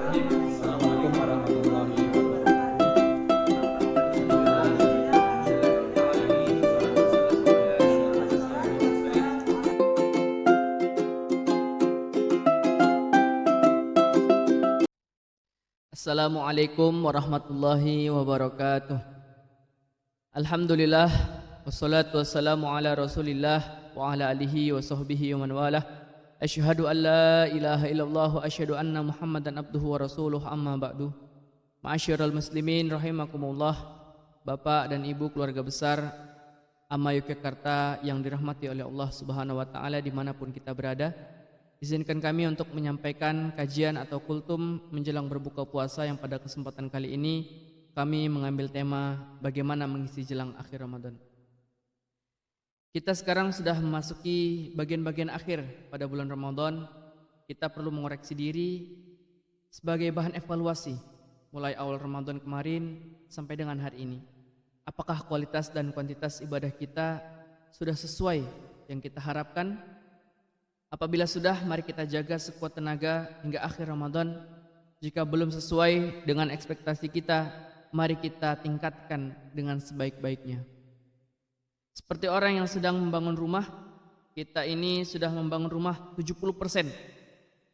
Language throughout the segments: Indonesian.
Assalamualaikum warahmatullahi Assalamualaikum warahmatullahi wabarakatuh. Alhamdulillah, wassalatu wassalamu ala rasulillah wa ala alihi wa sahbihi wa man walah. Asyhadu an la ilaha illallah wa asyhadu anna muhammadan abduhu wa rasuluh, amma ba'du. Ma'asyiral muslimin rahimakumullah. Bapak dan Ibu keluarga besar Amma Yogyakarta yang dirahmati oleh Allah Subhanahu wa taala dimanapun kita berada. Izinkan kami untuk menyampaikan kajian atau kultum menjelang berbuka puasa yang pada kesempatan kali ini kami mengambil tema bagaimana mengisi jelang akhir Ramadan. Kita sekarang sudah memasuki bagian-bagian akhir pada bulan Ramadan. Kita perlu mengoreksi diri sebagai bahan evaluasi mulai awal Ramadan kemarin sampai dengan hari ini. Apakah kualitas dan kuantitas ibadah kita sudah sesuai yang kita harapkan? Apabila sudah, mari kita jaga sekuat tenaga hingga akhir Ramadan. Jika belum sesuai dengan ekspektasi kita, mari kita tingkatkan dengan sebaik-baiknya. Seperti orang yang sedang membangun rumah, kita ini sudah membangun rumah 70%.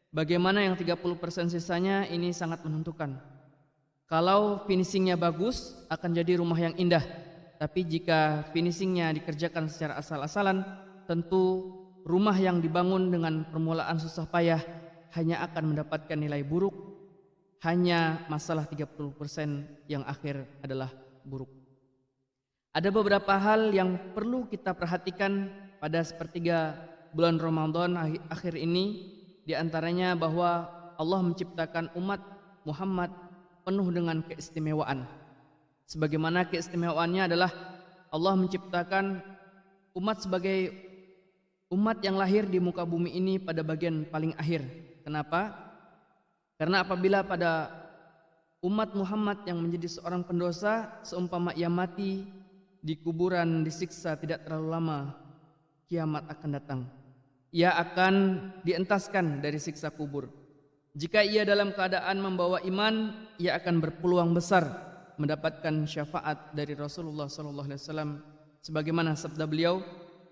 Bagaimana yang 30% sisanya ini sangat menentukan. Kalau finishingnya bagus, akan jadi rumah yang indah. Tapi jika finishingnya dikerjakan secara asal-asalan, tentu rumah yang dibangun dengan permulaan susah payah hanya akan mendapatkan nilai buruk. Hanya masalah 30% yang akhir adalah buruk. Ada beberapa hal yang perlu kita perhatikan pada sepertiga bulan Ramadan akhir ini. Di antaranya bahwa Allah menciptakan umat Muhammad penuh dengan keistimewaan. Sebagaimana keistimewaannya adalah Allah menciptakan umat sebagai umat yang lahir di muka bumi ini pada bagian paling akhir. Kenapa? Karena apabila pada umat Muhammad yang menjadi seorang pendosa, seumpama ia mati di kuburan disiksa tidak terlalu lama, kiamat akan datang. Ia akan dientaskan dari siksa kubur. Jika ia dalam keadaan membawa iman, ia akan berpeluang besar mendapatkan syafaat dari Rasulullah SAW. Sebagaimana sabda beliau,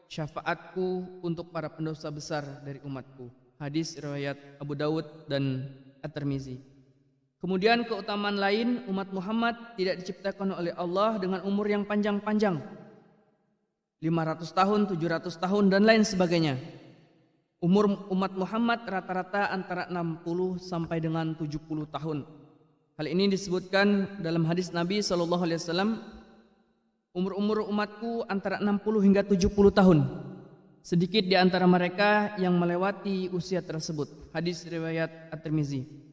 syafaatku untuk para pendosa besar dari umatku. Hadis riwayat Abu Dawud dan At-Tirmizi. Kemudian keutamaan lain, umat Muhammad tidak diciptakan oleh Allah dengan umur yang panjang-panjang, 500 tahun, 700 tahun dan lain sebagainya. Umur umat Muhammad rata-rata antara 60 sampai dengan 70 tahun. Hal ini disebutkan dalam hadis Nabi SAW, umur umatku antara 60 hingga 70 tahun. Sedikit di antara mereka yang melewati usia tersebut. Hadis riwayat At-Tirmizi.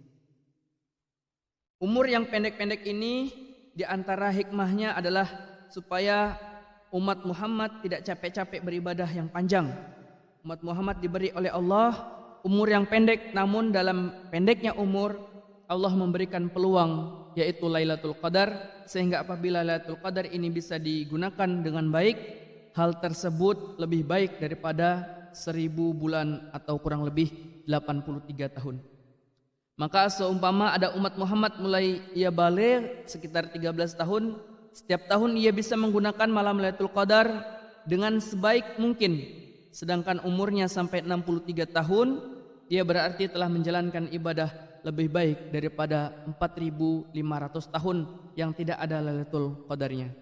Umur yang pendek-pendek ini di antara hikmahnya adalah supaya umat Muhammad tidak capek-capek beribadah yang panjang. Umat Muhammad diberi oleh Allah umur yang pendek, namun dalam pendeknya umur Allah memberikan peluang, yaitu Lailatul Qadar, sehingga apabila Lailatul Qadar ini bisa digunakan dengan baik, hal tersebut lebih baik daripada 1000 bulan atau kurang lebih 83 tahun. Maka seumpama ada umat Muhammad mulai ia balik sekitar 13 tahun, setiap tahun ia bisa menggunakan malam Lailatul Qadar dengan sebaik mungkin. Sedangkan umurnya sampai 63 tahun, ia berarti telah menjalankan ibadah lebih baik daripada 4500 tahun yang tidak ada Lailatul Qadarnya.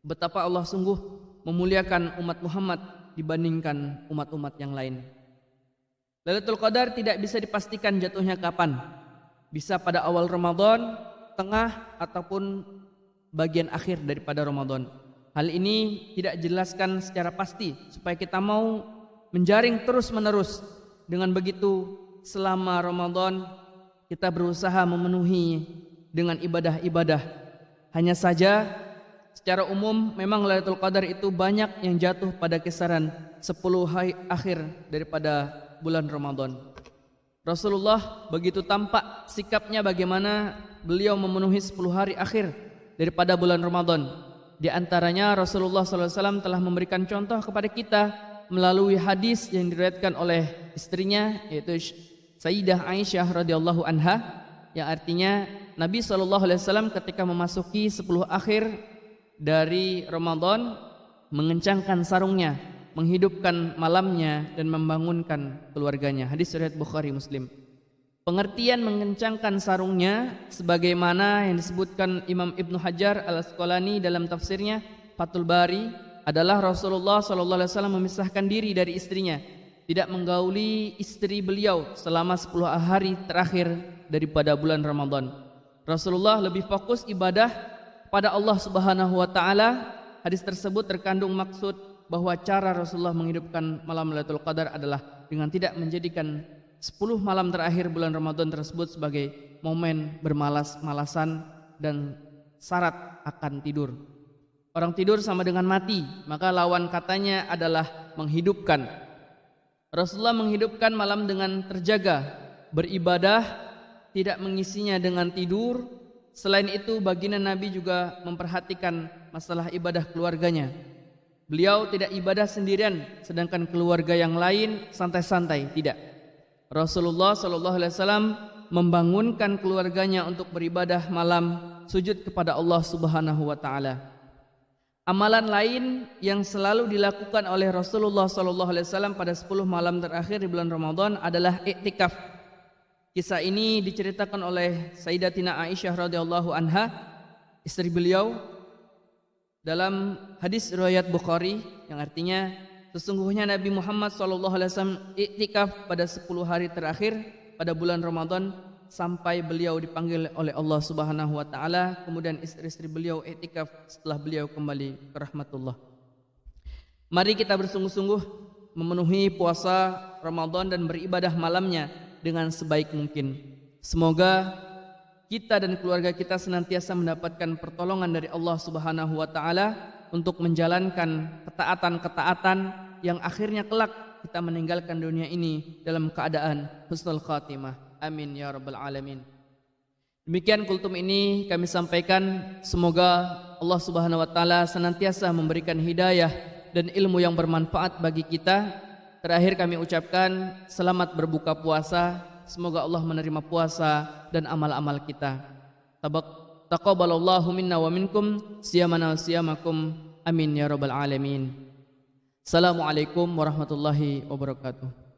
Betapa Allah sungguh memuliakan umat Muhammad dibandingkan umat-umat yang lain. Lailatul Qadar tidak bisa dipastikan jatuhnya kapan. Bisa pada awal Ramadan, tengah ataupun bagian akhir daripada Ramadan. Hal ini tidak dijelaskan secara pasti supaya kita mau menjaring terus-menerus. Dengan begitu selama Ramadan kita berusaha memenuhi dengan ibadah-ibadah. Hanya saja secara umum memang Lailatul Qadar itu banyak yang jatuh pada kisaran 10 hari akhir daripada bulan Ramadan. Rasulullah begitu tampak sikapnya bagaimana beliau memenuhi 10 hari akhir daripada bulan Ramadan. Di antaranya Rasulullah SAW telah memberikan contoh kepada kita melalui hadis yang diriwayatkan oleh istrinya, yaitu Sayyidah Aisyah radhiyallahu anha. yang artinya Nabi SAW ketika memasuki 10 akhir dari Ramadan mengencangkan sarungnya, menghidupkan malamnya dan membangunkan keluarganya. Hadis riwayat Bukhari Muslim. Pengertian mengencangkan sarungnya sebagaimana yang disebutkan Imam Ibnu Hajar Al-Asqalani dalam tafsirnya Fathul Bari adalah Rasulullah SAW memisahkan diri dari istrinya, tidak menggauli istri beliau selama 10 hari terakhir daripada bulan Ramadan. Rasulullah lebih fokus ibadah pada Allah Subhanahu wa taala. Hadis tersebut terkandung maksud bahwa cara Rasulullah menghidupkan malam Lailatul Qadar adalah dengan tidak menjadikan 10 malam terakhir bulan Ramadan tersebut sebagai momen bermalas-malasan dan syarat akan tidur. Orang tidur sama dengan mati, maka lawan katanya adalah menghidupkan. Rasulullah menghidupkan malam dengan terjaga, beribadah, tidak mengisinya dengan tidur. Selain itu, baginda Nabi juga memperhatikan masalah ibadah keluarganya. Beliau tidak ibadah sendirian, sedangkan keluarga yang lain santai-santai, tidak. Rasulullah SAW membangunkan keluarganya untuk beribadah malam, sujud kepada Allah Subhanahu wa taala. Amalan lain yang selalu dilakukan oleh Rasulullah SAW pada 10 malam terakhir di bulan Ramadan adalah iktikaf. Kisah ini diceritakan oleh Sayyidatina Aisyah radhiyallahu anha, istri beliau, dalam hadis riwayat Bukhari yang artinya sesungguhnya Nabi Muhammad SAW iktikaf pada 10 hari terakhir pada bulan Ramadan sampai beliau dipanggil oleh Allah Subhanahu wa taala. Kemudian istri-istri beliau iktikaf setelah beliau kembali ke rahmatullah. Mari kita bersungguh-sungguh memenuhi puasa Ramadan dan beribadah malamnya dengan sebaik mungkin. Semoga kita dan keluarga kita senantiasa mendapatkan pertolongan dari Allah Subhanahu wa taala untuk menjalankan ketaatan-ketaatan yang akhirnya kelak kita meninggalkan dunia ini dalam keadaan husnul khatimah. Amin ya rabbal alamin. Demikian kultum ini kami sampaikan. Semoga Allah Subhanahu wa taala senantiasa memberikan hidayah dan ilmu yang bermanfaat bagi kita. Terakhir kami ucapkan selamat berbuka puasa. Semoga Allah menerima puasa dan amal-amal kita. Taqabbalallahu minna wa minkum siyamana wa siyamakum. Amin ya rabbal alamin. Assalamualaikum warahmatullahi wabarakatuh.